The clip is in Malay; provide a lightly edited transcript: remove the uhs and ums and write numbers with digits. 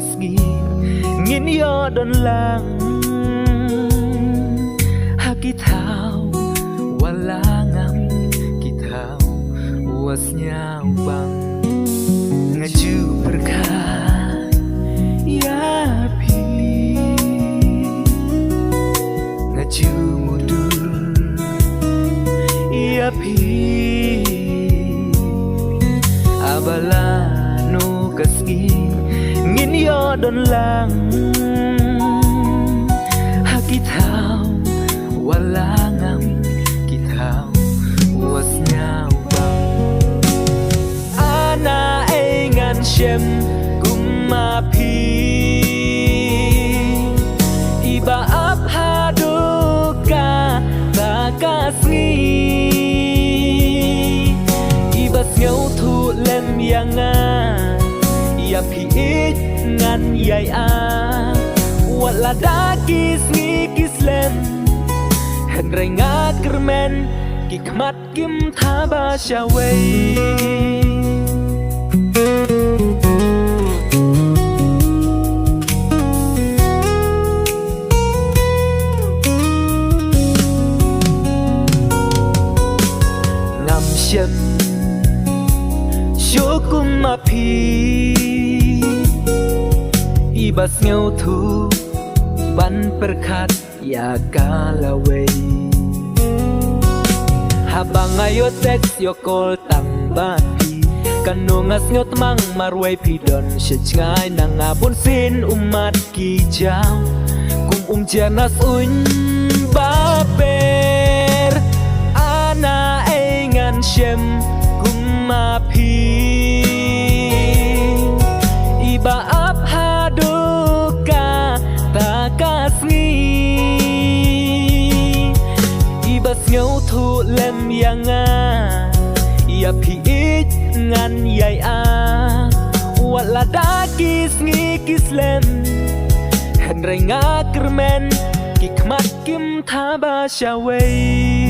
kasgi ngin yo don lang hakitaw walangam kitaw wasnya bang ngaju berkah ya pi ngaju mudur ya pi abala no kasgi ngin yo don lang hakitaw walangam kitaw wasnya ana engan shem kumapi iba abhaduka takasngi ibas ngau thu lem yanga ya pi ngan yai a wala dakis ngi kislem henry nga kermen kikmat kim thaba shawei ngam shem shukum api ibas ngau thu ban perkat ya kalawei habang ayo teks yo call tambati kanungas ngot mang marway pidon sejngai nang abun sin umat kijau kum janas un baper ana engan shem kumapi iba abhaduka takasngi ibas ngau thu lem yanga ya pi ngan yai a wala dakis ngi kislem henry nga kermen kikmat kim thaba shawei